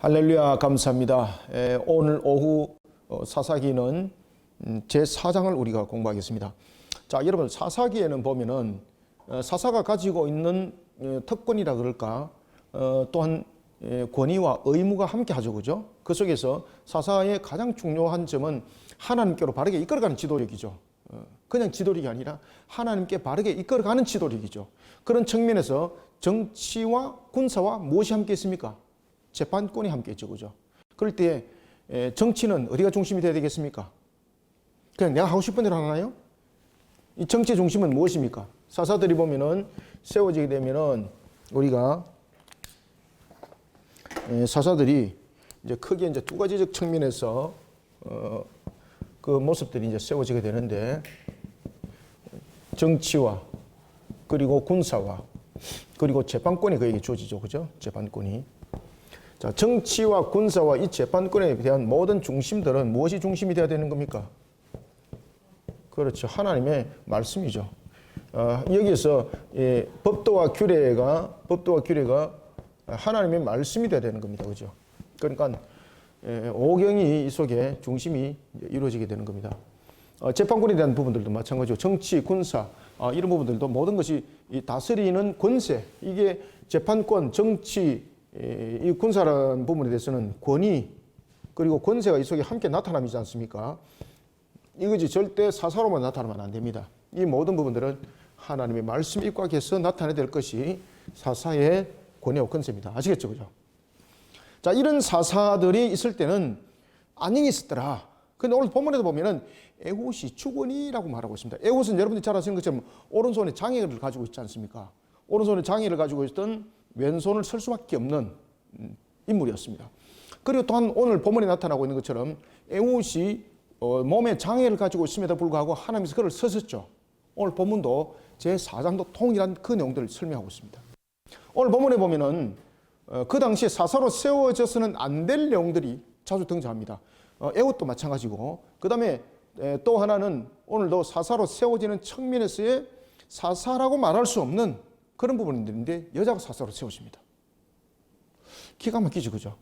할렐루야, 감사합니다. 오늘 오후 사사기는 제4장을 우리가 공부하겠습니다. 자, 여러분, 사사기에는 보면은 사사가 가지고 있는 특권이라 그럴까, 또한 권위와 의무가 함께 하죠, 그죠? 그 속에서 사사의 가장 중요한 점은 하나님께로 바르게 이끌어가는 지도력이죠. 그냥 지도력이 아니라 하나님께 바르게 이끌어가는 지도력이죠. 그런 측면에서 정치와 군사와 무엇이 함께 있습니까? 재판권이 함께 있죠, 그죠? 그럴 때 정치는 어디가 중심이 되어야 되겠습니까? 그냥 내가 하고 싶은 대로 하나요? 이 정치의 중심은 무엇입니까? 사사들이 보면은 세워지게 되면은 우리가 사사들이 이제 크게 이제 두 가지적 측면에서 그 모습들이 이제 세워지게 되는데, 정치와 그리고 군사와 그리고 재판권이 그에게 주어지죠, 그죠? 재판권이. 자, 정치와 군사와 이 재판권에 대한 모든 중심들은 무엇이 중심이 되어야 되는 겁니까? 그렇죠. 하나님의 말씀이죠. 여기서 법도와 규례가 하나님의 말씀이 되어야 되는 겁니다. 그죠? 그러니까 오경이 이 속에 중심이 이루어지게 되는 겁니다. 재판권에 대한 부분들도 마찬가지고 정치, 군사 이런 부분들도 모든 것이 이 다스리는 권세, 이게 재판권, 정치, 이 군사라는 부분에 대해서는 권위 그리고 권세가 이 속에 함께 나타남이지 않습니까? 이것이 절대 사사로만 나타나면 안 됩니다. 이 모든 부분들은 하나님의 말씀에 입각해서 나타내야 될 것이 사사의 권위와 권세입니다. 아시겠죠, 그죠? 자, 이런 사사들이 있을 때는 안녕히 있었더라. 근데 오늘 본문에도 보면은 에훗이 주권이라고 말하고 있습니다. 에훗은 여러분들이 잘 아시는 것처럼 오른손에 장애를 가지고 있지 않습니까? 오른손에 장애를 가지고 있던 왼손을 쓸 수밖에 없는 인물이었습니다. 그리고 또한 오늘 본문에 나타나고 있는 것처럼 에훗이 몸에 장애를 가지고 있음에도 불구하고 하나님께서 그를 쓰셨죠. 오늘 본문도 제4장도 통일한 그 내용들을 설명하고 있습니다. 오늘 본문에 보면은 그 당시에 사사로 세워져서는 안 될 내용들이 자주 등장합니다. 에훗도 마찬가지고, 그 다음에 또 하나는 오늘도 사사로 세워지는 측면에서의 사사라고 말할 수 없는 그런 부분인데 여자가 사사로 세워집니다. 기가 막히죠, 그죠?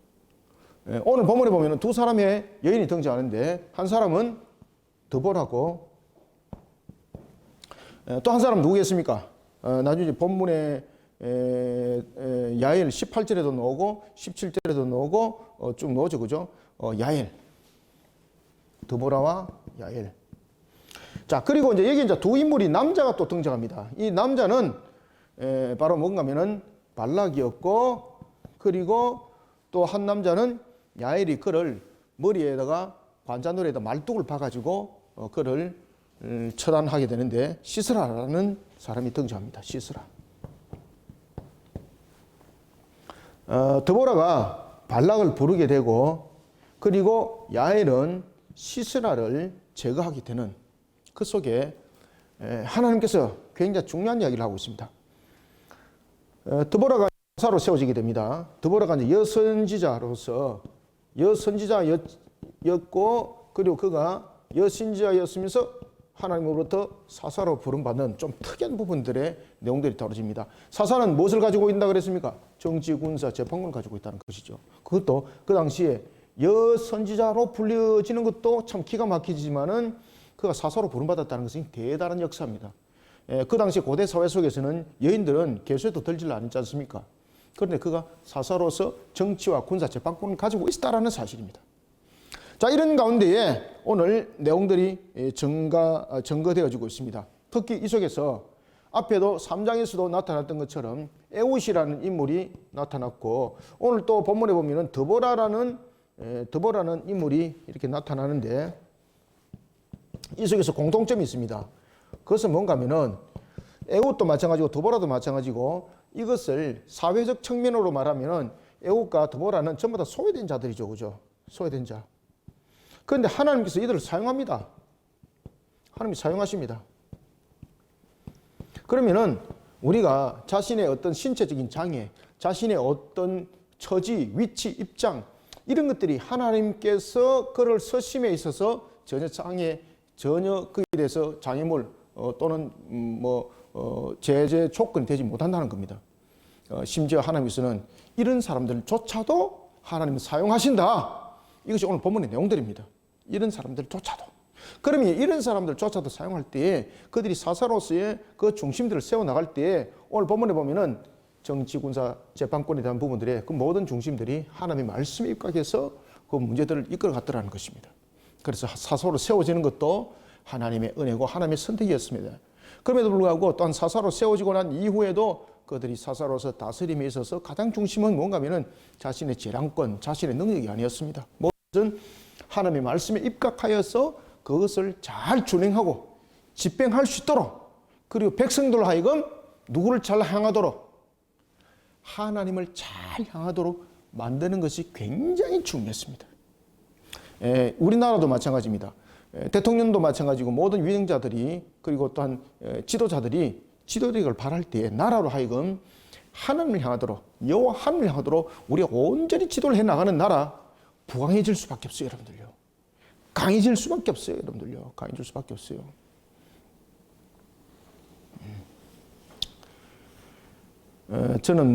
오늘 본문에 보면 두 사람의 여인이 등장하는데, 한 사람은 드보라고 또 한 사람은 누구겠습니까? 나중에 본문에 야엘 18절에도 나오고 17절에도 나오고 쭉 나오죠, 그죠? 야엘, 드보라와 야엘. 자, 그리고 이제 여기 이제 두 인물이 남자가 또 등장합니다. 이 남자는 바로 뭔가 하면은 발락이었고, 그리고 또 한 남자는 야엘이 그를 머리에다가 관자놀이에다 말뚝을 박아가지고 그를 처단하게 되는데, 시스라라는 사람이 등장합니다. 시스라. 드보라가 발락을 부르게 되고, 그리고 야엘은 시스라를 제거하게 되는 그 속에 하나님께서 굉장히 중요한 이야기를 하고 있습니다. 드보라가 사사로 세워지게 됩니다. 드보라가 이제 여선지자로서 여선지자였고, 그리고 그가 여신지자였으면서 하나님으로부터 사사로 부름받는 좀 특이한 부분들의 내용들이 다뤄집니다. 사사는 무엇을 가지고 있다 그랬습니까? 정치, 군사, 재판권을 가지고 있다는 것이죠. 그것도 그 당시에 여선지자로 불려지는 것도 참 기가 막히지만은 그가 사사로 부름받았다는 것은 대단한 역사입니다. 그 당시 고대 사회 속에서는 여인들은 계수에도 들질 않지 않습니까? 그런데 그가 사사로서 정치와 군사 재판권을 가지고 있었다는 사실입니다. 자, 이런 가운데에 오늘 내용들이 증거되어지고 있습니다. 특히 이 속에서 앞에도 3장에서도 나타났던 것처럼 에훗이라는 인물이 나타났고, 오늘 또 본문에 보면은 드보라라는 인물이 이렇게 나타나는데, 이 속에서 공통점이 있습니다. 그것은 뭔가 하면은 에훗도 마찬가지고 드보라도 마찬가지고, 이것을 사회적 측면으로 말하면은 에훗과 드보라는 전부 다 소외된 자들이죠, 그죠? 소외된 자. 그런데 하나님께서 이들을 사용합니다. 하나님이 사용하십니다. 그러면은 우리가 자신의 어떤 신체적인 장애, 자신의 어떤 처지, 위치, 입장, 이런 것들이 하나님께서 그를 쓰심에 있어서 전혀 그에 대해서 장애물 또는 제재 조건이 되지 못한다는 겁니다. 심지어 하나님께서는 이런 사람들조차도 하나님은 사용하신다. 이것이 오늘 본문의 내용들입니다. 이런 사람들조차도. 그러면 이런 사람들조차도 사용할 때에 그들이 사사로서의 그 중심들을 세워나갈 때에 오늘 본문에 보면은 정치, 군사, 재판권에 대한 부분들의 그 모든 중심들이 하나님의 말씀에 입각해서 그 문제들을 이끌어갔더라는 것입니다. 그래서 사사로 세워지는 것도 하나님의 은혜고 하나님의 선택이었습니다. 그럼에도 불구하고 또한 사사로 세워지고 난 이후에도 그들이 사사로서 다스림에 있어서 가장 중심은 뭔가 하면은 자신의 재량권, 자신의 능력이 아니었습니다. 무엇은 하나님의 말씀에 입각하여서 그것을 잘 준행하고 집행할 수 있도록, 그리고 백성들 하여금 누구를 잘 향하도록, 하나님을 잘 향하도록 만드는 것이 굉장히 중요했습니다. 우리나라도 마찬가지입니다. 대통령도 마찬가지고 모든 위정자들이, 그리고 또한 지도자들이 지도력을 발할 때에 나라로 하여금 하나님을 향하도록, 여호와 하나님을 향하도록 우리가 온전히 지도를 해나가는 나라, 부강해질 수밖에 없어요, 여러분들요. 강해질 수밖에 없어요, 여러분들요. 강해질 수밖에 없어요. 저는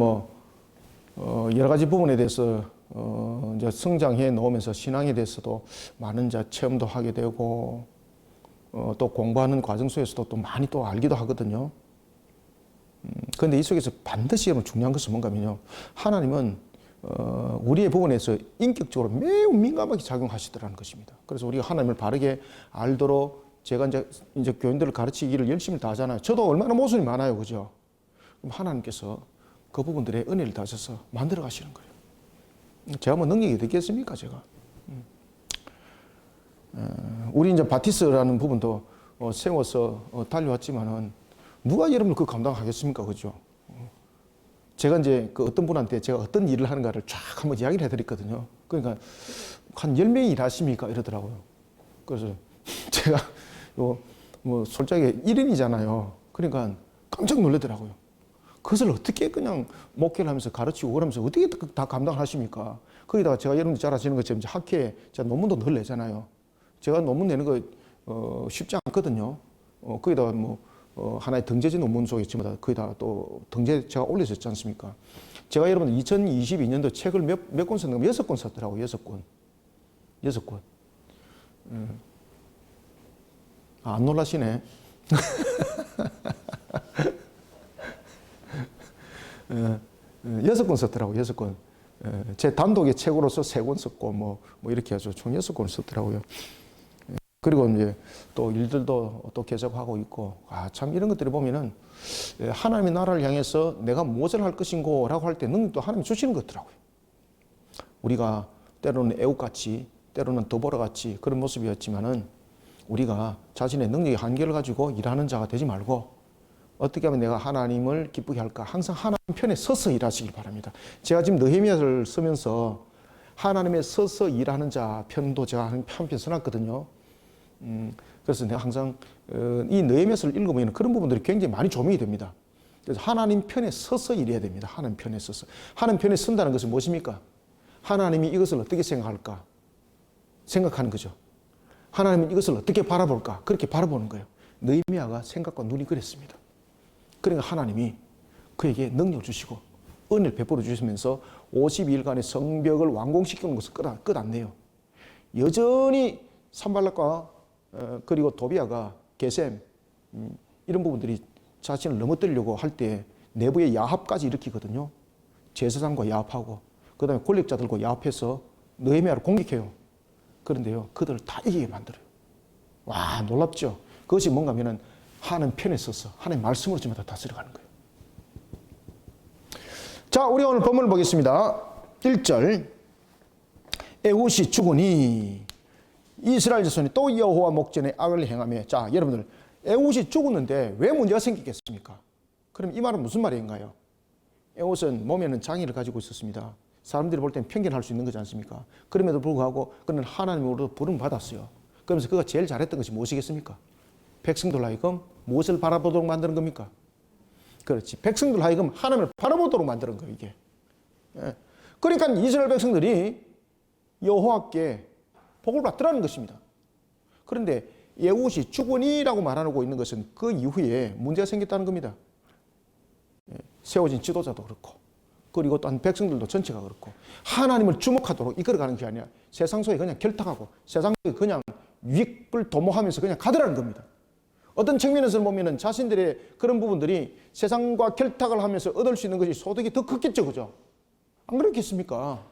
여러 가지 부분에 대해서 이제 성장해 놓으면서 신앙에 대해서도 많은 체험도 하게 되고, 또 공부하는 과정 속에서도 또 많이 또 알기도 하거든요. 그런데 이 속에서 반드시 여러분 중요한 것은 뭔가 하면요, 하나님은 우리의 부분에서 인격적으로 매우 민감하게 작용하시더라는 것입니다. 그래서 우리가 하나님을 바르게 알도록 제가 이제 교인들을 가르치기를 열심히 다 하잖아요. 저도 얼마나 모순이 많아요, 그죠? 그럼 하나님께서 그 부분들의 은혜를 다셔서 만들어 가시는 거예요. 제가 능력이 되겠습니까, 제가? 우리 이제 바티스라는 부분도 세워서 달려왔지만은 누가 여러분을 그 감당하겠습니까, 그죠? 제가 이제 그 어떤 분한테 제가 어떤 일을 하는가를 쫙 한번 이야기를 해드렸거든요. 그러니까 한 10명이 일하십니까? 이러더라고요. 그래서 제가 솔직하게 1인이잖아요. 그러니까 깜짝 놀라더라고요. 그것을 어떻게 그냥 목회를 하면서 가르치고 그러면서 어떻게 다 감당을 하십니까? 거기다가 제가 여러분들 잘 아시는 것처럼 학회에 제가 논문도 늘 내잖아요. 제가 논문 내는 거 쉽지 않거든요. 거기다가 하나의 등재지 논문 속에 지금 거기다가 또 등재 제가 올려줬지 않습니까? 제가 여러분 2022년도 책을 몇 권 썼는가? 6권 썼더라고요. 6권. 6권. 안 놀라시네. 6권 썼더라고요. 6권. 제 단독의 책으로서 3권 썼고 이렇게 해서 총 6권을 썼더라고요. 그리고 이제 또 일들도 또 계속하고 있고, 참 이런 것들을 보면은 하나님의 나라를 향해서 내가 무엇을 할 것인고 라고 할 때 능력도 하나님이 주시는 것 같더라고요. 우리가 때로는 애국같이, 때로는 더보라같이 그런 모습이었지만은 우리가 자신의 능력의 한계를 가지고 일하는 자가 되지 말고 어떻게 하면 내가 하나님을 기쁘게 할까? 항상 하나님 편에 서서 일하시길 바랍니다. 제가 지금 느헤미야를 쓰면서 하나님의 서서 일하는 자 편도 제가 한 편 써놨거든요. 그래서 내가 항상 이 느헤미야서를 읽으면 그런 부분들이 굉장히 많이 조명이 됩니다. 그래서 하나님 편에 서서 일해야 됩니다. 하나님 편에 서서. 하나님 편에 선다는 것은 무엇입니까? 하나님이 이것을 어떻게 생각할까? 생각하는 거죠. 하나님은 이것을 어떻게 바라볼까? 그렇게 바라보는 거예요. 느헤미야가 생각과 눈이 그랬습니다. 그러니까 하나님이 그에게 능력 주시고 은혜를 베풀어 주시면서 52일간의 성벽을 완공시키는 것을 끝안내요. 여전히 산발락과 그리고 도비아가 게셈 이런 부분들이 자신을 넘어뜨리려고 할 때 내부의 야합까지 일으키거든요. 제사장과 야합하고 그 다음에 권력자들과 야합해서 느헤미야를 공격해요. 그런데요, 그들을 다 이기게 만들어요. 와, 놀랍죠? 그것이 뭔가 하면은 하나님 편에 서서 하나님 말씀으로 지금 다 다스려가는 거예요. 자, 우리 오늘 본문을 보겠습니다. 1절. 에훗이 죽으니 이스라엘 자손이 또 여호와 목전에 악을 행하며. 자, 여러분들, 에훗이 죽었는데 왜 문제가 생기겠습니까? 그럼 이 말은 무슨 말인가요? 에훗은 몸에는 장애를 가지고 있었습니다. 사람들이 볼 때는 편견할 수 있는 거지 않습니까? 그럼에도 불구하고 그는 하나님으로부터 부름을 받았어요. 그러면서 그가 제일 잘했던 것이 무엇이겠습니까? 백성들 하여금 무엇을 바라보도록 만드는 겁니까? 그렇지. 백성들 하여금 하나님을 바라보도록 만드는 거예요, 이게. 그러니까 이스라엘 백성들이 여호와께 복을 받더라는 것입니다. 그런데 에훗이 죽으니라고 말하고 있는 것은 그 이후에 문제가 생겼다는 겁니다. 세워진 지도자도 그렇고, 그리고 또한 백성들도 전체가 그렇고 하나님을 주목하도록 이끌어가는 게 아니라 세상 속에 그냥 결탁하고 세상 속에 그냥 유익을 도모하면서 그냥 가더라는 겁니다. 어떤 측면에서 보면은 자신들의 그런 부분들이 세상과 결탁을 하면서 얻을 수 있는 것이 소득이 더 컸겠죠, 그죠? 안 그렇겠습니까?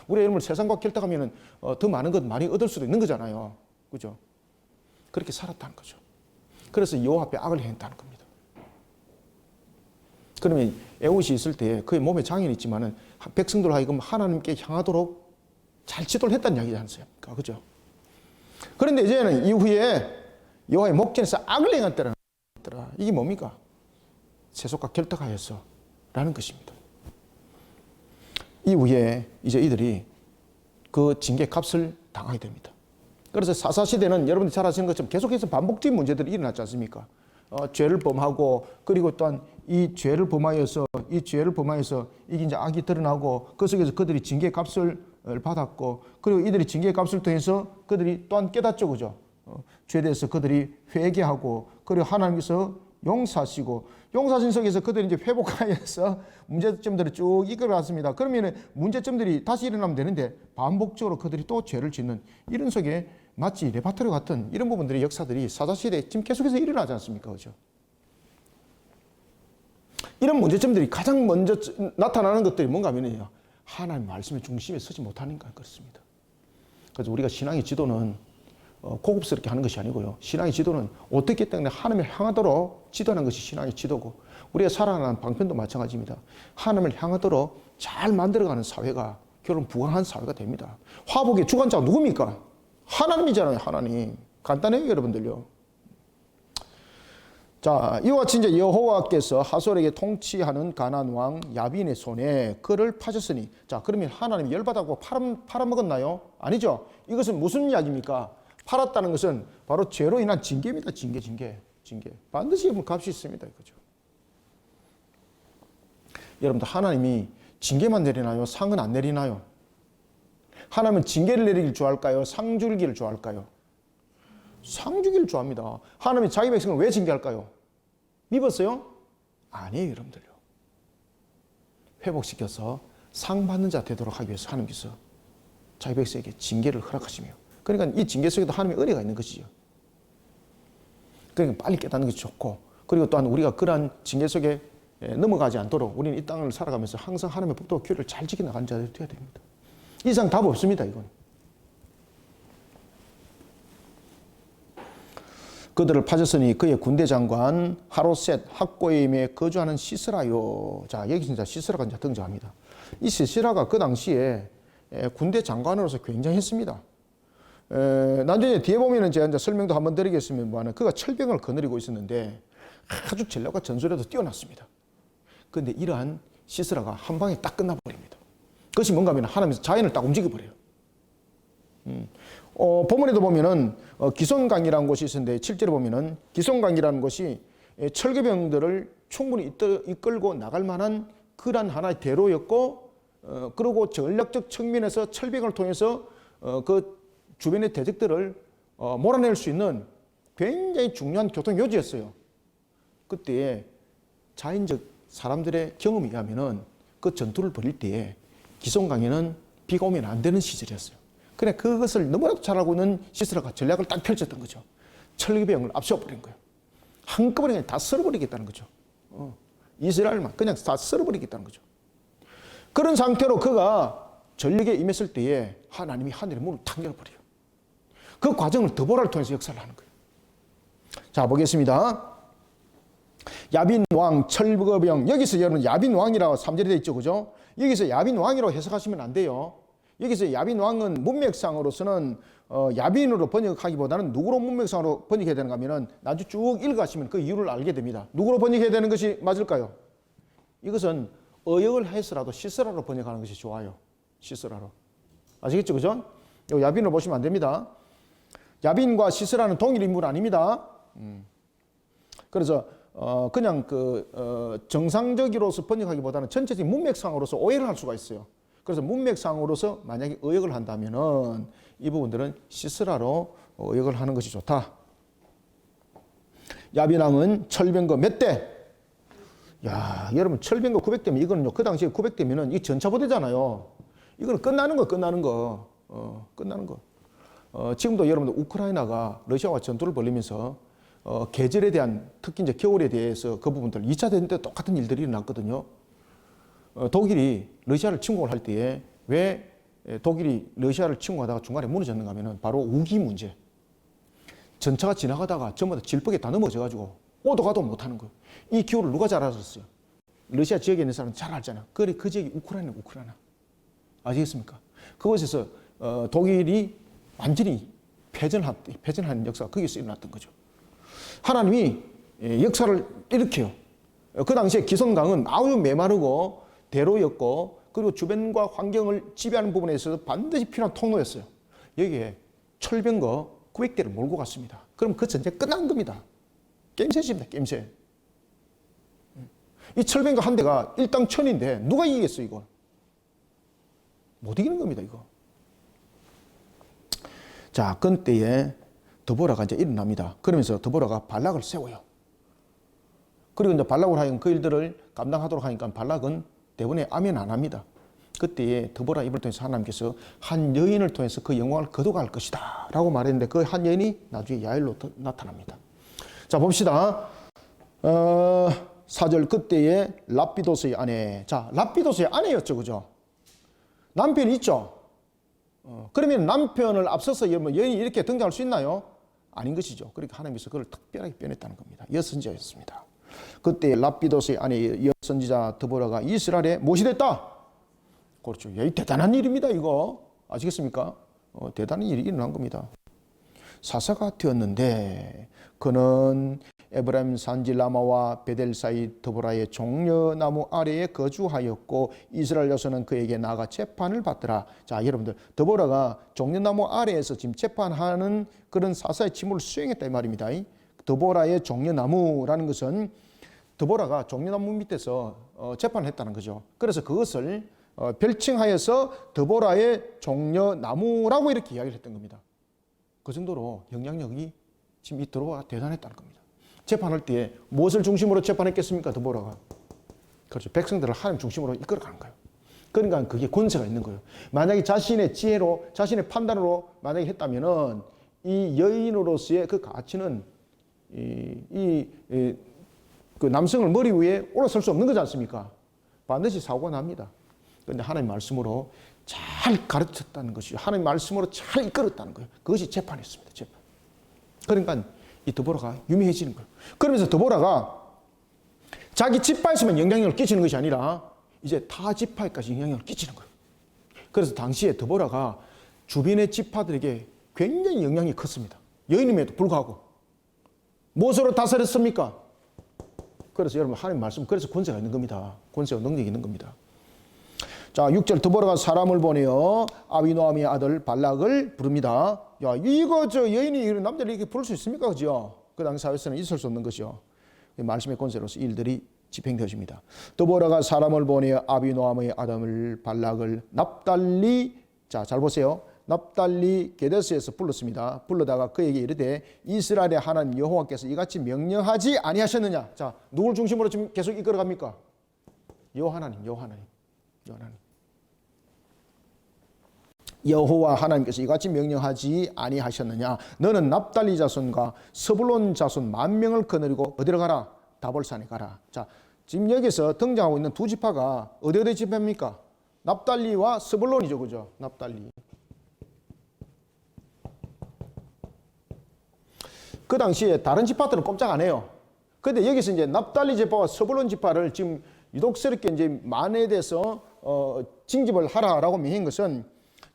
우리가 여러분 세상과 결탁하면은 더 많은 것 많이 얻을 수도 있는 거잖아요, 그죠? 그렇게 살았다는 거죠. 그래서 여호와 앞에 악을 행했다는 겁니다. 그러면 에훗이 있을 때 그의 몸에 장애는 있지만은 백성들 하여금 하나님께 향하도록 잘 지도를 했다는 이야기지 않습니까? 그죠? 그런데 이제는 이후에 여호와의 목전에서 악을 행했더라. 이게 뭡니까? 세속과 결탁하여서 라는 것입니다. 이후에 이제 이들이 그 징계 값을 당하게 됩니다. 그래서 사사시대는 여러분들이 잘 아시는 것처럼 계속해서 반복적인 문제들이 일어났지 않습니까? 죄를 범하고 그리고 또한 이 죄를 범하여서 이게 이제 악이 드러나고 그 속에서 그들이 징계 값을 받았고 그리고 이들이 징계 값을 통해서 그들이 또한 깨닫죠, 그죠? 죄에 대해서 그들이 회개하고 그리고 하나님께서 용서하시고 용서하신 속에서 그들이 이제 회복하여서 문제점들을 쭉 이끌어갔습니다. 그러면 문제점들이 다시 일어나면 되는데 반복적으로 그들이 또 죄를 짓는 이런 속에 마치 레파토리 같은 이런 부분들의 역사들이 사사시대에 지금 계속해서 일어나지 않습니까? 그죠? 이런 문제점들이 가장 먼저 나타나는 것들이 뭔가 하면요. 하나님 말씀의 중심에 서지 못하니까 그렇습니다. 그래서 우리가 신앙의 지도는 고급스럽게 하는 것이 아니고요. 신앙의 지도는 어떻게 때문에 하나님을 향하도록 지도하는 것이 신앙의 지도고 우리가 살아가는 방편도 마찬가지입니다. 하나님을 향하도록 잘 만들어가는 사회가 결론 부강한 사회가 됩니다. 화복의 주관자가 누굽니까? 하나님이잖아요. 하나님. 간단해요, 여러분들요. 자, 이와 같이 이제 여호와께서 하솔에게 통치하는 가나안 왕 야빈의 손에 그를 파셨으니, 자, 그러면 하나님이 열받아고 팔아먹었나요? 아니죠. 이것은 무슨 이야기입니까? 팔았다는 것은 바로 죄로 인한 징계입니다. 징계. 반드시 값이 있습니다. 이거죠. 여러분들, 하나님이 징계만 내리나요? 상은 안 내리나요? 하나님은 징계를 내리길 좋아할까요? 상 주기를 좋아할까요? 상 주기를 좋아합니다. 하나님이 자기 백성을 왜 징계할까요? 미웠어요? 아니에요, 여러분들요. 회복시켜서 상 받는 자 되도록 하기 위해서 하나님께서 자기 백성에게 징계를 허락하시며, 그러니까 이 징계 속에도 하나님의 은혜가 있는 것이죠. 그러니까 빨리 깨닫는 것이 좋고, 그리고 또한 우리가 그러한 징계 속에 넘어가지 않도록 우리는 이 땅을 살아가면서 항상 하나님의 법도와 규례를 잘 지켜나가는 자들이 되어야 됩니다. 이상 답 없습니다, 이건. 그들을 파졌으니 그의 군대 장관 하롯셋 학고임에 거주하는 시스라요. 자, 여기 진짜 시스라가 이제 등장합니다. 이 시스라가 그 당시에 군대 장관으로서 굉장했습니다. 나중에 뒤에 보면은 제가 이제 설명도 한번 드리겠습니다만, 그가 철병을 거느리고 있었는데 아주 전략과 전술에도 뛰어났습니다. 그런데 이러한 시스라가 한 방에 딱 끝나버립니다. 그것이 뭔가 하면 하나님께서 자연을 딱 움직여버려요. 본문에도 보면은 기손강이라는 곳이 있었는데 7절에 보면은 기손강이라는 곳이 철거병들을 충분히 이끌고 나갈 만한 그런 하나의 대로였고, 그리고 전략적 측면에서 철병을 통해서 그 주변의 대적들을 몰아낼 수 있는 굉장히 중요한 교통 요지였어요. 그때 자연적 사람들의 경험에 의하면은 그 전투를 벌일 때에 기손강에는 비가 오면 안 되는 시절이었어요. 그래, 그것을 너무나도 잘 알고 있는 시스라가 전략을 딱 펼쳤던 거죠. 철거병을 앞세워버린 거예요. 한꺼번에 그냥 다 썰어버리겠다는 거죠. 이스라엘만 그냥 다 썰어버리겠다는 거죠. 그런 상태로 그가 전력에 임했을 때에 하나님이 하늘의 문을 탁 열어버려요. 그 과정을 드보라를 통해서 역사를 하는 거예요. 자, 보겠습니다. 야빈 왕 철거병, 여기서 여러분 야빈 왕이라고 3절에 되어 있죠, 그죠? 여기서 야빈 왕이라고 해석하시면 안 돼요. 여기서 야빈 왕은 문맥상으로서는 야빈으로 번역하기보다는 누구로 문맥상으로 번역해야 되는가 하면은 나중에 쭉 읽어가시면 그 이유를 알게 됩니다. 누구로 번역해야 되는 것이 맞을까요? 이것은 어역을 해서라도 시스라로 번역하는 것이 좋아요. 시스라로. 아시겠죠, 그죠? 야빈으로 보시면 안 됩니다. 야빈과 시스라는 동일 인물 아닙니다. 그래서 그냥 정상적으로서 번역하기보다는 전체적인 문맥상으로서 오해를 할 수가 있어요. 그래서 문맥상으로서 만약에 의역을 한다면은 이 부분들은 시스라로 의역을 하는 것이 좋다. 야빈 왕은 철병거 몇 대? 야, 여러분 철병거 900대면 이거는요. 그 당시에 900대면은 이 전차부대잖아요. 이거는 끝나는 거, 끝나는 거. 끝나는 거. 지금도 여러분들 우크라이나가 러시아와 전투를 벌이면서 계절에 대한 특히 이제 겨울에 대해서 그 부분들 2차 대전 때 똑같은 일들이 일어났거든요. 독일이 러시아를 침공을 할 때에 왜 독일이 러시아를 침공하다가 중간에 무너졌는가 하면은 바로 우기 문제. 전차가 지나가다가 전부 다 질퍽에 다 넘어져가지고 오도 가도 못하는 거예요. 이 기후를 누가 잘 알았어요? 러시아 지역에 있는 사람은 잘 알잖아요. 그래, 그 지역이 우크라이나. 아시겠습니까? 그곳에서 독일이 완전히 패전한 역사가 거기서 일어났던 거죠. 하나님이 역사를 일으켜요. 그 당시에 기성강은 아주 메마르고 대로였고 그리고 주변과 환경을 지배하는 부분에 있어서 반드시 필요한 통로였어요. 여기에 철병거 900대를 몰고 갔습니다. 그럼 그 전쟁 끝난 겁니다. 게임셋입니다. 게임셋. 이 철병거 한 대가 일당 천인데 누가 이기겠어 이거? 못 이기는 겁니다 이거. 자, 그때에 드보라가 이제 일어납니다. 그러면서 드보라가 발락을 세워요. 그리고 이제 발락을 하여 그 일들을 감당하도록 하니까 발락은 대부분에 아멘 안 합니다. 그때에 드보라 입을 통해서 하나님께서 한 여인을 통해서 그 영광을 거둬갈 것이다 라고 말했는데 그 한 여인이 나중에 야엘로 나타납니다. 자, 봅시다. 4절 그때에 랍비도스의 아내. 자, 랍비도스의 아내였죠. 그죠? 남편이 있죠. 그러면 남편을 앞서서 여인이 이렇게 등장할 수 있나요? 아닌 것이죠. 그러니까 하나님께서 그걸 특별하게 빼냈다는 겁니다. 여선지자였습니다. 그때 랍비도스의 아내 여선지자 드보라가 이스라엘에 무엇이 됐다? 그렇죠. 이 대단한 일입니다. 이거 아시겠습니까? 대단한 일이 일어난 겁니다. 사사가 되었는데 그는 에브라임 산지 라마와 베델 사이 드보라의 종려나무 아래에 거주하였고 이스라엘 여성은 그에게 나아가 재판을 받더라. 자, 여러분들 드보라가 종려나무 아래에서 지금 재판하는 그런 사사의 직무를 수행했다 이 말입니다. 드보라의 종려나무라는 것은 드보라가 종려나무 밑에서 재판을 했다는 거죠. 그래서 그것을 별칭하여서 드보라의 종려나무라고 이렇게 이야기를 했던 겁니다. 그 정도로 영향력이 지금 이 드보라가 대단했다는 겁니다. 재판할 때 무엇을 중심으로 재판했겠습니까? 드보라가. 그렇죠. 백성들을 하나님 중심으로 이끌어가는 거예요. 그러니까 그게 권세가 있는 거예요. 만약에 자신의 지혜로, 자신의 판단으로 만약에 했다면은 이 여인으로서의 그 가치는 그 남성을 머리 위에 올라설 수 없는 거지 않습니까? 반드시 사고가 납니다. 그런데 하나님 말씀으로 잘 가르쳤다는 것이죠. 하나님 말씀으로 잘 이끌었다는 거예요. 그것이 재판이었습니다. 재판. 그러니까 이 드보라가 유명해지는 거예요. 그러면서 드보라가 자기 지파에서만 영향력을 끼치는 것이 아니라 이제 타 지파에까지 영향력을 끼치는 거예요. 그래서 당시에 드보라가 주변의 지파들에게 굉장히 영향이 컸습니다. 여인임에도 불구하고. 무엇으로 다스렸습니까? 그래서 여러분 하나님 말씀, 그래서 권세가 있는 겁니다. 권세와 능력이 있는 겁니다. 자, 6절 드보라가 사람을 보내어 아비노아미의 아들 발락을 부릅니다. 야, 이거 저 여인이 이런 남자를 이렇게 부를 수 있습니까? 그죠? 그 당시 사회에서는 있을 수 없는 것이죠. 말씀의 권세로서 일들이 집행되어집니다. 드보라가 사람을 보내어 아비노아미의 아들 발락을 납달리, 자, 잘 보세요. 납달리 게데스에서 불렀습니다. 불러다가 그에게 이르되 이스라엘의 하나님 여호와께서 이같이 명령하지 아니하셨느냐? 자, 누굴 중심으로 지금 계속 이끌어갑니까? 여호와 하나님. 여호와 하나님께서 이같이 명령하지 아니하셨느냐? 너는 납달리 자손과 스불론 자손 10,000명을 거느리고 어디로 가라? 다볼산에 가라. 자, 지금 여기서 등장하고 있는 두 지파가 어디 지파입니까? 납달리와 스불론이죠, 그죠? 납달리. 그 당시에 다른 지파들은 꼼짝 안 해요. 그런데 여기서 이제 납달리 지파와 스불론 지파를 지금 유독스럽게 이제 만에 대해서 징집을 하라라고 명한 것은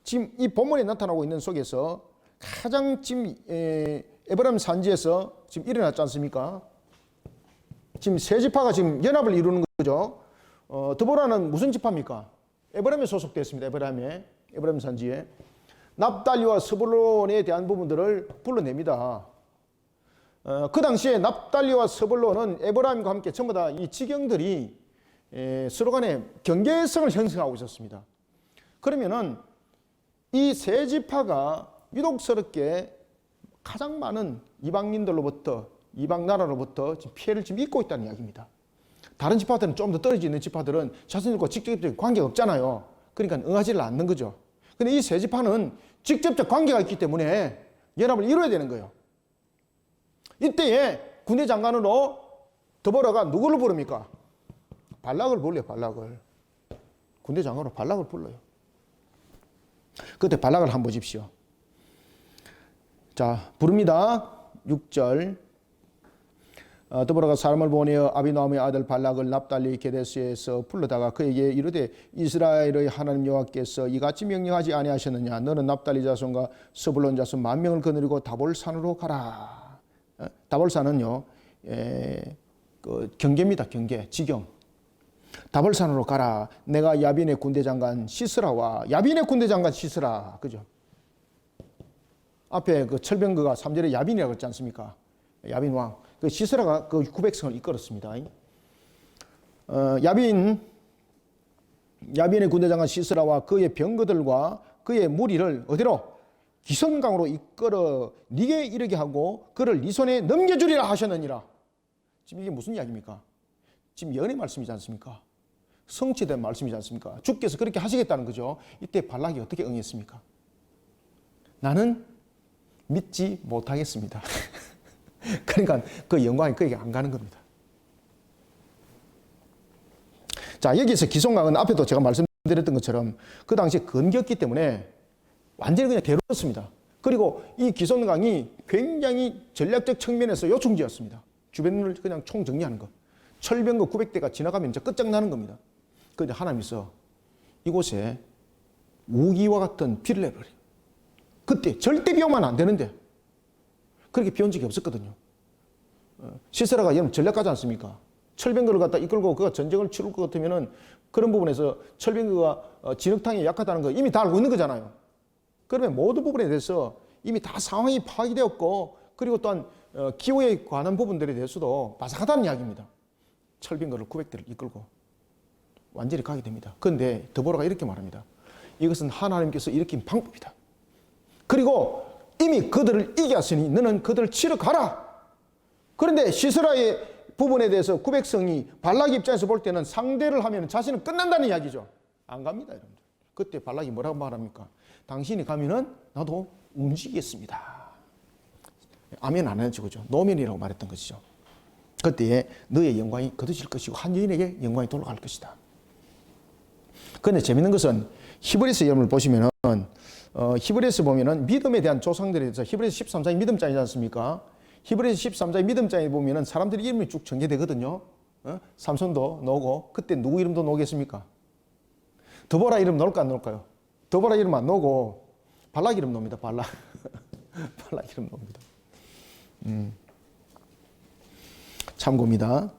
지금 이 본문에 나타나고 있는 속에서 가장 지금 에브라임 산지에서 지금 일어났지 않습니까? 지금 세 지파가 지금 연합을 이루는 거죠. 드보라는 무슨 지파입니까? 에브라임에 소속되었습니다. 에브라임 산지에. 납달리와 스불론에 대한 부분들을 불러냅니다. 그 당시에 납달리와 스불론은 에브라임과 함께 전부 다 이 지경들이 서로 간에 경계성을 형성하고 있었습니다. 그러면은 이 세 지파가 유독스럽게 가장 많은 이방인들로부터, 이방 나라로부터 지금 피해를 지금 입고 있다는 이야기입니다. 다른 지파들은 좀 더 떨어져 있는 지파들은 자신들과 직접적 관계가 없잖아요. 그러니까 응하지를 않는 거죠. 근데 이 세 지파는 직접적 관계가 있기 때문에 연합을 이루어야 되는 거예요. 이때에 군대 장관으로 드보라가 누구를 부릅니까? 발락을 불러요. 발락을. 군대 장관으로 발락을 불러요. 그때 발락을 한번 보십시오. 자, 부릅니다. 6절. 드보라가 사람을 보내어 아비노함의 아들 발락을 납달리 게데스에서 불러다가 그에게 이르되 이스라엘의 하나님 여호와께서 이같이 명령하지 아니하셨느냐? 너는 납달리 자손과 스불론 자손 10,000명을 거느리고 다볼산으로 가라. 다볼산은요, 그 경계입니다. 경계, 지경. 다볼산으로 가라. 내가 야빈의 군대 장관 시스라와 야빈의 군대 장관 시스라, 그죠? 앞에 그 철병거가 3절에 야빈이라고 했지 않습니까? 야빈 왕. 그 시스라가 그 900성을 이끌었습니다. 야빈의 군대 장관 시스라와 그의 병거들과 그의 무리를 어디로? 기선강으로 이끌어 네게 이르게 하고 그를 네 손에 넘겨주리라 하셨느니라. 지금 이게 무슨 이야기입니까? 지금 예언의 말씀이지 않습니까? 성취된 말씀이지 않습니까? 주께서 그렇게 하시겠다는 거죠. 이때 발락이 어떻게 응했습니까? 나는 믿지 못하겠습니다. 그러니까 그 영광이 그에게 안 가는 겁니다. 자, 여기서 기송강은 앞에도 제가 말씀드렸던 것처럼 그 당시에 건겼기 때문에 완전히 그냥 대로였습니다. 그리고 이 기송강이 굉장히 전략적 측면에서 요충지였습니다. 주변을 그냥 총정리하는 것. 철병거 900대가 지나가면 이제 끝장나는 겁니다. 그런데 하나님께서 이곳에 우기와 같은 비를 내버려요. 그때 절대 비 오면 안 되는데 그렇게 비 온 적이 없었거든요. 시세라가 여러분 전략가지 않습니까? 철병거를 갖다 이끌고 그가 전쟁을 치를 것 같으면은 그런 부분에서 철병거가 진흙탕이 약하다는 거 이미 다 알고 있는 거잖아요. 그러면 모든 부분에 대해서 이미 다 상황이 파악이 되었고 그리고 또한 기후에 관한 부분들에 대해서도 바삭하다는 이야기입니다. 철병거를 900대를 이끌고 완전히 가게 됩니다. 그런데 드보라가 이렇게 말합니다. 이것은 하나님께서 일으킨 방법이다. 그리고 이미 그들을 이겼으니 너는 그들을 치러 가라. 그런데 시스라의 부분에 대해서 900성이 발락 입장에서 볼 때는 상대를 하면 자신은 끝난다는 이야기죠. 안 갑니다, 여러분들. 그때 발락이 뭐라고 말합니까? 당신이 가면은 나도 움직이겠습니다. 아멘 안 하죠, 그죠? 노면이라고 말했던 것이죠. 그때에 너의 영광이 거두질 것이고 한 여인에게 영광이 돌아갈 것이다. 그런데 재밌는 것은 히브리서 여러분을 보시면은 히브리서 보면은 믿음에 대한 조상들에 대해서 히브리서 13장이 믿음장이지 않습니까? 히브리서 13장의 믿음장에 보면은 사람들이 이름이 쭉 전개되거든요. 삼손도 나오고 그때 누구 이름도 나오겠습니까? 드보라 이름 나올까 안 나올까요? 드보라 이름 안 나오고 발락 이름 나옵니다. 발락. 발락 이름 나옵니다. 참고입니다.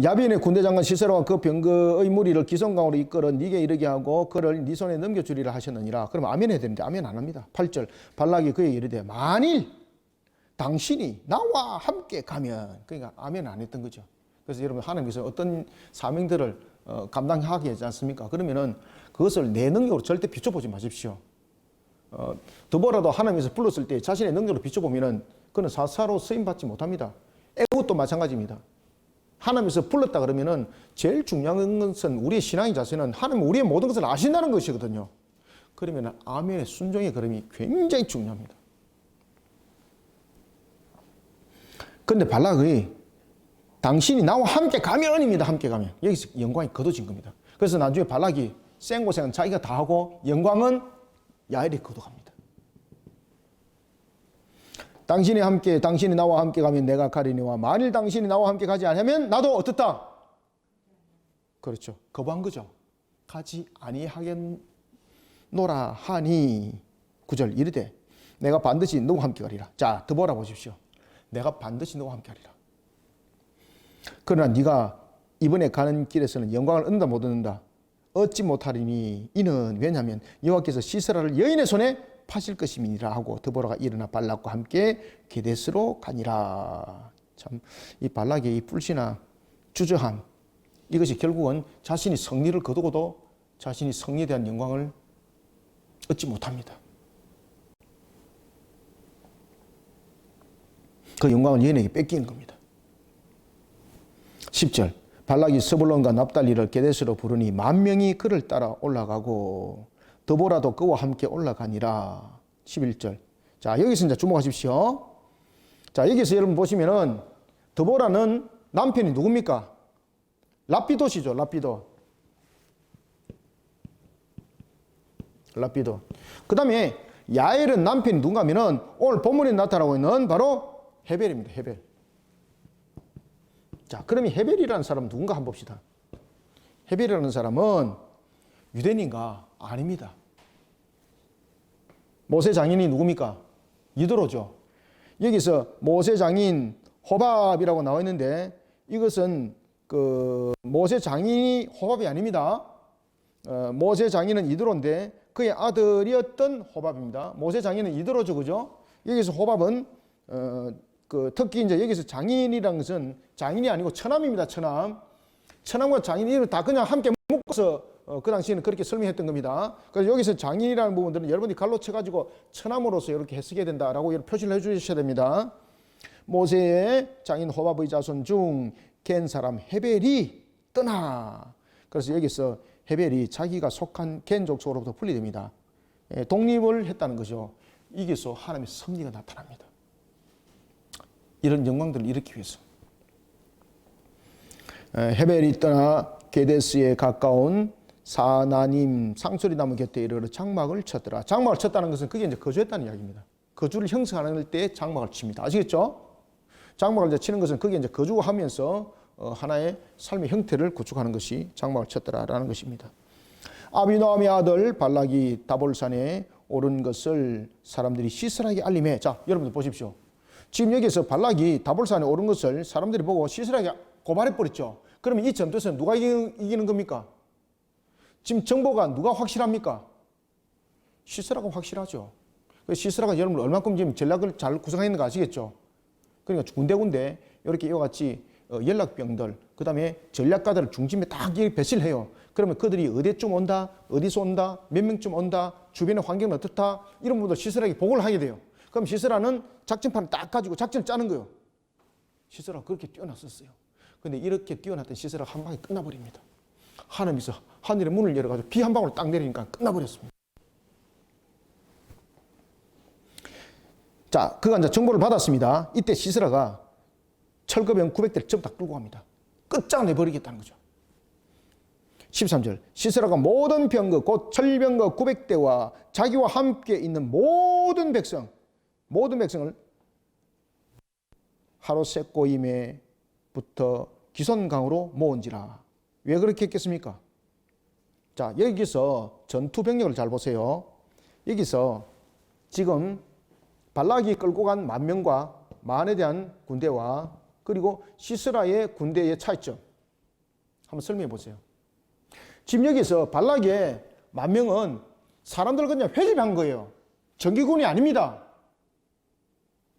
야빈의 군대 장관 시세라와 그 병거의 무리를 기성강으로 이끌어 네게 이르게 하고 그를 네 손에 넘겨주리라 하셨느니라. 그럼 아멘 해야 되는데 아멘 안 합니다. 8절 발락이 그에게 이르되 만일 당신이 나와 함께 가면, 그러니까 아멘 안 했던 거죠. 그래서 여러분 하나님께서 어떤 사명들을 감당하게 하지 않습니까? 그러면은 그것을 내 능력으로 절대 비춰보지 마십시오. 드보라도 하나님께서 불렀을 때 자신의 능력으로 비춰보면은 그는 사사로 쓰임받지 못합니다. 에훗도 마찬가지입니다. 하나님께서 불렀다 그러면은 제일 중요한 것은 우리의 신앙의 자세는 하나님 우리의 모든 것을 아신다는 것이거든요. 그러면 아멘의 순종의 걸음이 굉장히 중요합니다. 그런데 발락이 당신이 나와 함께 가면입니다. 함께 가면. 여기서 영광이 거둬진 겁니다. 그래서 나중에 발락이 생고생은 자기가 다 하고 영광은 야엘이 거둬갑니다. 당신이 나와 함께 가면 내가 가리니와 만일 당신이 나와 함께 가지 않으면 나도 어떻다? 그렇죠. 거부한 거죠. 가지 아니하겠노라 하니 9절 이르되 내가 반드시 너와 함께 가리라. 자, 드보라 보십시오. 내가 반드시 너와 함께 하리라. 그러나 네가 이번에 가는 길에서는 영광을 얻는다 못 얻는다? 얻지 못하리니 이는 왜냐하면 여호와께서 시스라를 여인의 손에 파실 것임이니라 하고 드보라가 일어나 발락과 함께 게데스로 가니라. 참 이 발락의 이 불신나 주저함 이것이 결국은 자신이 승리를 거두고도 자신이 승리에 대한 영광을 얻지 못합니다. 그 영광을 여인에게 뺏기는 겁니다. 10절 발락이 스불론과 납달리를 게데스로 부르니 10,000명이 그를 따라 올라가고 드보라도 그와 함께 올라가니라. 11절. 자, 여기서 이제 주목하십시오. 자, 여기서 여러분 보시면은 드보라는 남편이 누굽니까? 라피도시죠. 라피도. 그 다음에 야엘은 남편이 누군가 하면은 오늘 본문에 나타나고 있는 바로 헤벨입니다. 헤벨. 자, 그러면 헤벨이라는 사람은 누군가 한번 봅시다. 헤벨이라는 사람은 유대인인가? 아닙니다. 모세 장인이 누굽니까? 이드로죠. 여기서 모세 장인 호밥이라고 나와 있는데 이것은 그 모세 장인이 호밥이 아닙니다. 모세 장인은 이드로인데 그의 아들이었던 호밥입니다. 모세 장인은 이드로죠, 그죠? 여기서 호밥은 그 특히 이제 여기서 장인이라는 것은 장인이 아니고 처남입니다. 처남과 장인이 다 그냥 함께 묶어서 그 당시에는 그렇게 설명했던 겁니다. 그래서 여기서 장인이라는 부분들은 여러분이 갈로 쳐가지고 처남으로서 이렇게 해석해야 된다라고 표시를 해주셔야 됩니다. 모세의 장인 호밥의 자손 중 겐 사람 헤벨이 떠나. 그래서 여기서 헤벨이 자기가 속한 겐 족속으로부터 분리됩니다. 독립을 했다는 거죠. 이게서 하나님의 섭리가 나타납니다. 이런 영광들을 일으키기 위해서. 헤벨이 떠나 게데스에 가까운 사나님 상소리나무 곁에 이르러 장막을 쳤더라. 장막을 쳤다는 것은 그게 이제 거주했다는 이야기입니다. 거주를 형성하는 때 장막을 칩니다. 아시겠죠? 장막을 이제 치는 것은 그게 이제 거주하면서 하나의 삶의 형태를 구축하는 것이 장막을 쳤더라라는 것입니다. 아비노함의 아들 발락이 다볼산에 오른 것을 사람들이 시스라에게 알림해. 자, 여러분들 보십시오. 지금 여기서 발락이 다볼산에 오른 것을 사람들이 보고 시스라에게 고발해 버렸죠. 그러면 이 전투에서 누가 이기는 겁니까? 지금 정보가 누가 확실합니까? 시스라가 확실하죠. 시스라가 여러분 얼마큼 지금 전략을 잘 구성했는가 아시겠죠? 그러니까 군데 이렇게 이와 같이 연락병들, 그 다음에 전략가들을 중심에 딱 배치를 해요. 그러면 그들이 어디쯤 온다, 어디서 온다, 몇 명쯤 온다, 주변의 환경은 어떻다, 이런 분들 시스라에게 보고를 하게 돼요. 그럼 시스라는 작전판을 딱 가지고 작전을 짜는 거예요. 시스라가 그렇게 뛰어났었어요. 근데 이렇게 뛰어났던 시스라가 한 방에 끝나버립니다. 하나님께서 하늘의 문을 열어가지고 비 한 방울 딱 내리니까 끝나버렸습니다. 자, 그가 이제 정보를 받았습니다. 이때 시스라가 철거병 900대를 전부 다 끌고 갑니다. 끝장내버리겠다는 거죠. 13절 시스라가 모든 병거 곧 철병거 900대와 자기와 함께 있는 모든 백성을 하롯셋고임에부터 기손강으로 모은지라. 왜 그렇게 했겠습니까? 자, 여기서 전투 병력을 잘 보세요. 여기서 지금 발락이 끌고 간 10,000명과 만에 대한 군대와 그리고 시스라의 군대의 차이점 한번 설명해 보세요. 지금 여기서 발락의 10,000명은 사람들 그냥 회집한 거예요. 정규군이 아닙니다.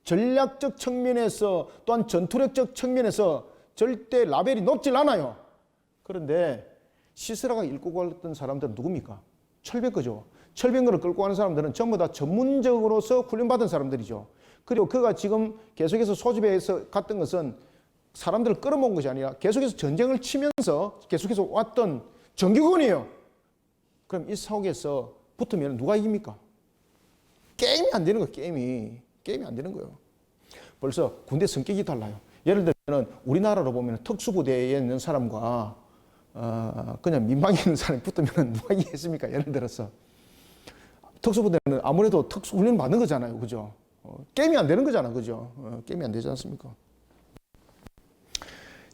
전략적 측면에서 또한 전투력적 측면에서 절대 라벨이 높질 않아요. 그런데 시스라가 끌고 갔던 사람들은 누굽니까? 철병거죠. 철병거를 끌고 가는 사람들은 전부 다 전문적으로서 훈련받은 사람들이죠. 그리고 그가 지금 계속해서 소집해서 갔던 것은 사람들을 끌어모은 것이 아니라 계속해서 전쟁을 치면서 계속해서 왔던 정규군이에요. 그럼 이 싸움에서 붙으면 누가 이깁니까? 게임이 안 되는 거예요. 게임이 안 되는 거예요. 벌써 군대 성격이 달라요. 예를 들면 우리나라로 보면 특수부대에 있는 사람과 그냥 민방에 있는 사람이 붙으면 누가 이기겠습니까? 예를 들어서 특수부대는 아무래도 특수훈련 받는 거잖아요. 그죠? 게임이 안 되는 거잖아. 그죠? 게임이 안 되지 않습니까?